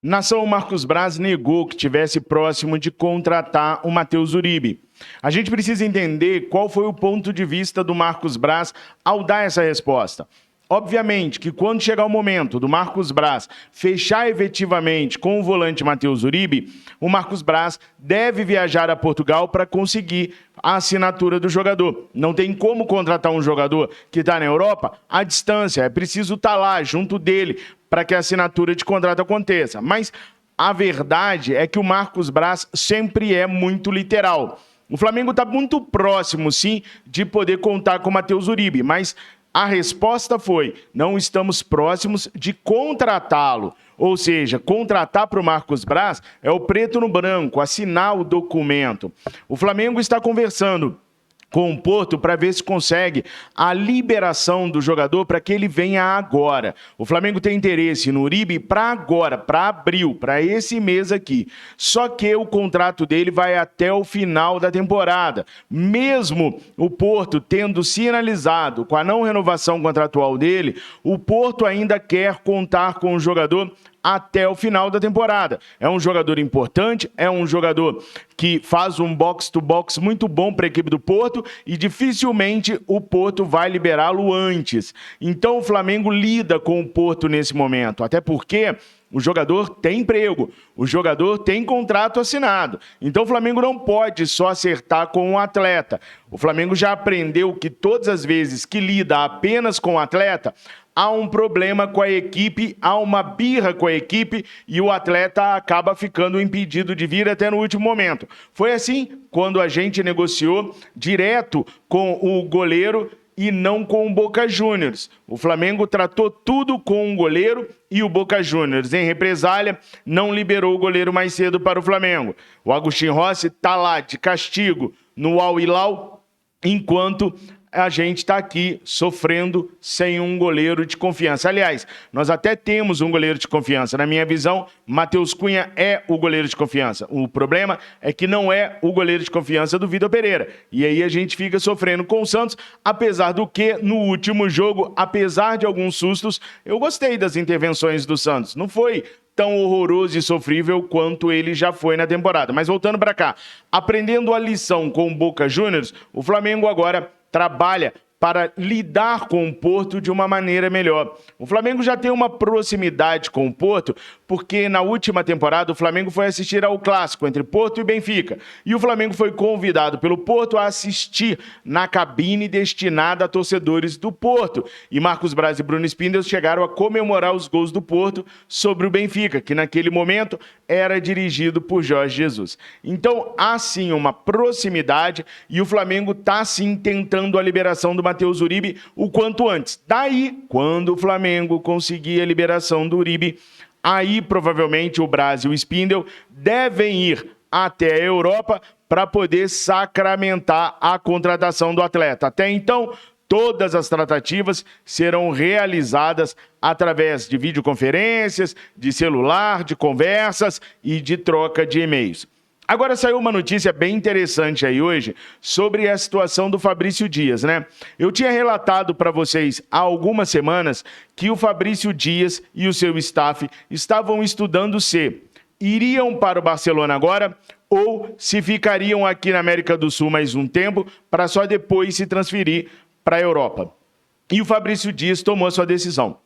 Nação Marcos Braz negou que estivesse próximo de contratar o Matheus Uribe. A gente precisa entender qual foi o ponto de vista do Marcos Braz ao dar essa resposta. Obviamente que quando chegar o momento do Marcos Braz fechar efetivamente com o volante Matheus Uribe, o Marcos Braz deve viajar a Portugal para conseguir a assinatura do jogador. Não tem como contratar um jogador que está na Europa à distância, é preciso estar lá junto dele para que a assinatura de contrato aconteça. Mas a verdade é que o Marcos Braz sempre é muito literal. O Flamengo está muito próximo, sim, de poder contar com o Matheus Uribe, mas a resposta foi: não estamos próximos de contratá-lo. Ou seja, contratar para o Marcos Braz é o preto no branco, assinar o documento. O Flamengo está conversando com o Porto para ver se consegue a liberação do jogador para que ele venha agora. O Flamengo tem interesse no Uribe para agora, para abril, para esse mês aqui. Só que o contrato dele vai até o final da temporada. Mesmo o Porto tendo sinalizado com a não renovação contratual dele, o Porto ainda quer contar com o jogador até o final da temporada. É um jogador importante, é um jogador que faz um box-to-box muito bom para a equipe do Porto e dificilmente o Porto vai liberá-lo antes. Então o Flamengo lida com o Porto nesse momento, até porque o jogador tem emprego, o jogador tem contrato assinado. Então o Flamengo não pode só acertar com o atleta. O Flamengo já aprendeu que todas as vezes que lida apenas com o atleta, há um problema com a equipe, há uma birra com a equipe e o atleta acaba ficando impedido de vir até no último momento. Foi assim quando a gente negociou direto com o goleiro e não com o Boca Juniors. O Flamengo tratou tudo com o goleiro e o Boca Juniors, em represália, não liberou o goleiro mais cedo para o Flamengo. O Agustin Rossi está lá de castigo no Al Hilal, enquanto a gente está aqui sofrendo sem um goleiro de confiança. Aliás, nós até temos um goleiro de confiança. Na minha visão, Matheus Cunha é o goleiro de confiança. O problema é que não é o goleiro de confiança do Vitor Pereira. E aí a gente fica sofrendo com o Santos, apesar do que, no último jogo, apesar de alguns sustos, eu gostei das intervenções do Santos. Não foi tão horroroso e sofrível quanto ele já foi na temporada. Mas voltando para cá, aprendendo a lição com o Boca Juniors, o Flamengo agora trabalha para lidar com o Porto de uma maneira melhor. O Flamengo já tem uma proximidade com o Porto, porque na última temporada o Flamengo foi assistir ao clássico entre Porto e Benfica. E o Flamengo foi convidado pelo Porto a assistir na cabine destinada a torcedores do Porto. E Marcos Braz e Bruno Spindel chegaram a comemorar os gols do Porto sobre o Benfica, que naquele momento era dirigido por Jorge Jesus. Então há sim uma proximidade e o Flamengo está sim tentando a liberação do Matheus Uribe o quanto antes. Daí, quando o Flamengo conseguir a liberação do Uribe, aí provavelmente o Braz e o Spindel devem ir até a Europa para poder sacramentar a contratação do atleta. Até então, todas as tratativas serão realizadas através de videoconferências, de celular, de conversas e de troca de e-mails. Agora saiu uma notícia bem interessante aí hoje sobre a situação do Fabrício Dias, né? Eu tinha relatado para vocês há algumas semanas que o Fabrício Dias e o seu staff estavam estudando se iriam para o Barcelona agora ou se ficariam aqui na América do Sul mais um tempo para só depois se transferir para a Europa. E o Fabrício Dias tomou a sua decisão.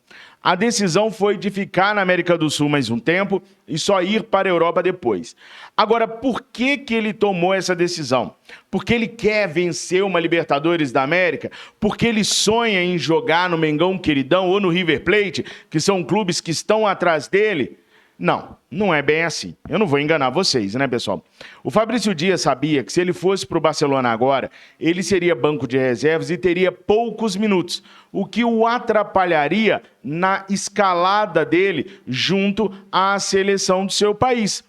A decisão foi de ficar na América do Sul mais um tempo e só ir para a Europa depois. Agora, por que ele tomou essa decisão? Porque ele quer vencer uma Libertadores da América? Porque ele sonha em jogar no Mengão Queridão ou no River Plate, que são clubes que estão atrás dele? Não, não é bem assim. Eu não vou enganar vocês, né, pessoal? O Fabrício Dias sabia que se ele fosse para o Barcelona agora, ele seria banco de reservas e teria poucos minutos, o que o atrapalharia na escalada dele junto à seleção do seu país.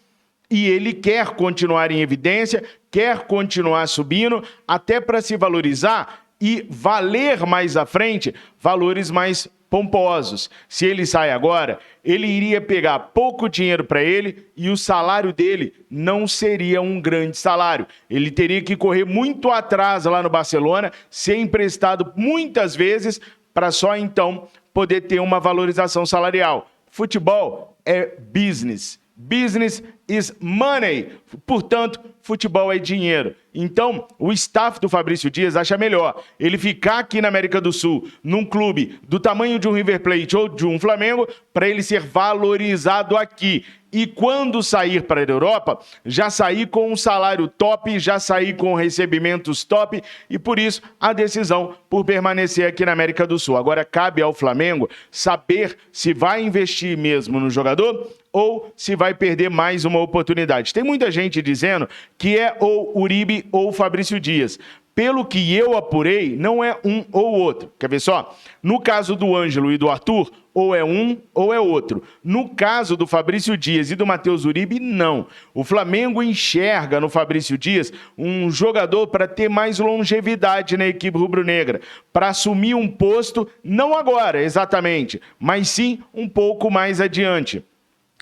E ele quer continuar em evidência, quer continuar subindo, até para se valorizar e valer mais à frente valores mais pomposos. Se ele sai agora, ele iria pegar pouco dinheiro para ele e o salário dele não seria um grande salário. Ele teria que correr muito atrás lá no Barcelona, ser emprestado muitas vezes para só então poder ter uma valorização salarial. Futebol é business. Business is money. Portanto, futebol é dinheiro. Então, o staff do Fabrício Dias acha melhor ele ficar aqui na América do Sul, num clube do tamanho de um River Plate ou de um Flamengo, para ele ser valorizado aqui. E quando sair para a Europa, já sair com um salário top, já sair com recebimentos top, e por isso a decisão por permanecer aqui na América do Sul. Agora cabe ao Flamengo saber se vai investir mesmo no jogador ou se vai perder mais uma oportunidade. Tem muita gente dizendo que é ou Uribe ou Fabrício Dias. Pelo que eu apurei, não é um ou outro. Quer ver só? No caso do Ângelo e do Arthur, ou é um ou é outro. No caso do Fabrício Dias e do Matheus Uribe, não. O Flamengo enxerga no Fabrício Dias um jogador para ter mais longevidade na equipe rubro-negra, para assumir um posto, não agora exatamente, mas sim um pouco mais adiante.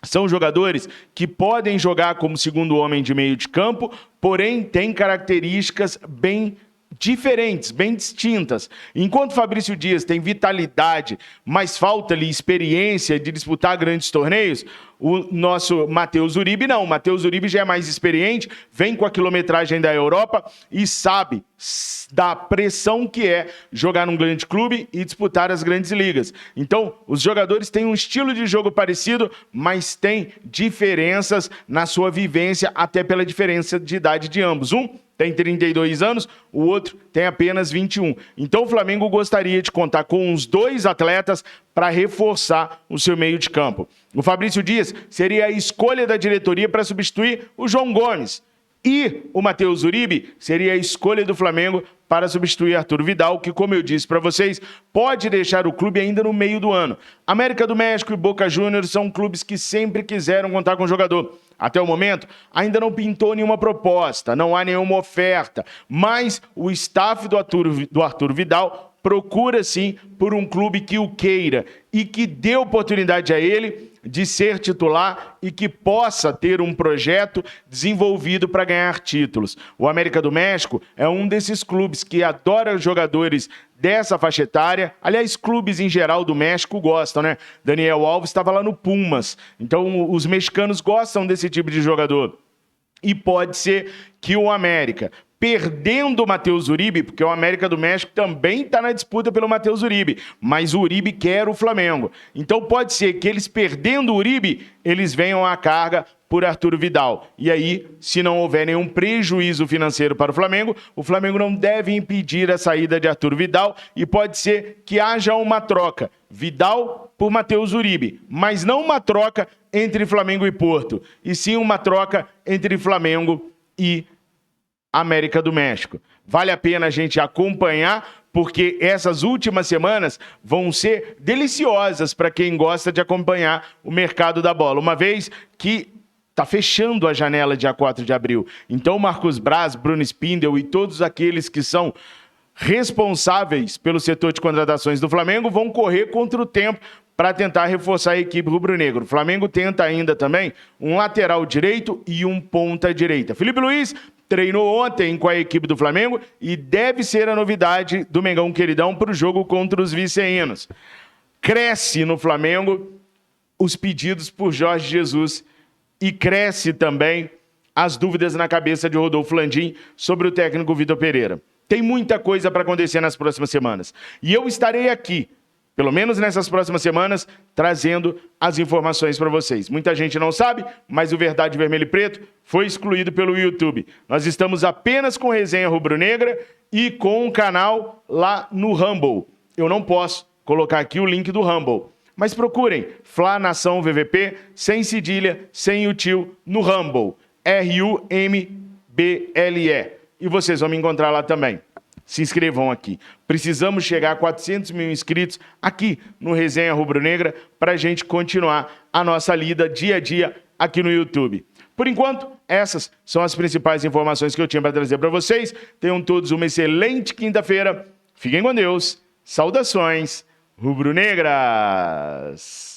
São jogadores que podem jogar como segundo homem de meio de campo, porém têm características bem diferentes, bem distintas. Enquanto Fabrício Dias tem vitalidade, mas falta-lhe experiência de disputar grandes torneios, o nosso Matheus Uribe não. O Matheus Uribe já é mais experiente, vem com a quilometragem da Europa e sabe da pressão que é jogar num grande clube e disputar as grandes ligas. Então, os jogadores têm um estilo de jogo parecido, mas têm diferenças na sua vivência, até pela diferença de idade de ambos. Um tem 32 anos, o outro tem apenas 21. Então o Flamengo gostaria de contar com os dois atletas para reforçar o seu meio de campo. O Fabrício Dias seria a escolha da diretoria para substituir o João Gomes. E o Matheus Uribe seria a escolha do Flamengo para substituir Arthur Vidal, que, como eu disse para vocês, pode deixar o clube ainda no meio do ano. América do México e Boca Juniors são clubes que sempre quiseram contar com o jogador. Até o momento, ainda não pintou nenhuma proposta, não há nenhuma oferta, mas o staff do Arthur Vidal procura sim por um clube que o queira e que dê oportunidade a ele de ser titular e que possa ter um projeto desenvolvido para ganhar títulos. O América do México é um desses clubes que adora jogadores dessa faixa etária. Aliás, clubes em geral do México gostam, né? Daniel Alves estava lá no Pumas. Então, os mexicanos gostam desse tipo de jogador. E pode ser que o América, perdendo o Matheus Uribe, porque o América do México também está na disputa pelo Matheus Uribe, mas o Uribe quer o Flamengo. Então pode ser que eles perdendo o Uribe, eles venham à carga por Arthur Vidal. E aí, se não houver nenhum prejuízo financeiro para o Flamengo não deve impedir a saída de Arthur Vidal e pode ser que haja uma troca. Vidal por Matheus Uribe, mas não uma troca entre Flamengo e Porto, e sim uma troca entre Flamengo e América do México. Vale a pena a gente acompanhar, porque essas últimas semanas vão ser deliciosas para quem gosta de acompanhar o mercado da bola, uma vez que está fechando a janela dia 4 de abril. Então, Marcos Braz, Bruno Spindel e todos aqueles que são responsáveis pelo setor de contratações do Flamengo vão correr contra o tempo para tentar reforçar a equipe rubro-negro. O Flamengo tenta ainda também um lateral direito e um ponta direita. Felipe Luiz treinou ontem com a equipe do Flamengo e deve ser a novidade do Mengão Queridão para o jogo contra os vice-reinos. Cresce no Flamengo os pedidos por Jorge Jesus e cresce também as dúvidas na cabeça de Rodolfo Landim sobre o técnico Vitor Pereira. Tem muita coisa para acontecer nas próximas semanas. E eu estarei aqui, pelo menos nessas próximas semanas, trazendo as informações para vocês. Muita gente não sabe, mas o Verdade Vermelho e Preto foi excluído pelo YouTube. Nós estamos apenas com resenha rubro-negra e com um canal lá no Rumble. Eu não posso colocar aqui o link do Rumble, mas procurem Fla Nação VVP, sem cedilha, sem o tio, no Rumble. RUMBLE. E vocês vão me encontrar lá também. Se inscrevam aqui. Precisamos chegar a 400 mil inscritos aqui no Resenha Rubro-Negra para a gente continuar a nossa lida dia a dia aqui no YouTube. Por enquanto, essas são as principais informações que eu tinha para trazer para vocês. Tenham todos uma excelente quinta-feira. Fiquem com Deus. Saudações rubro-negras.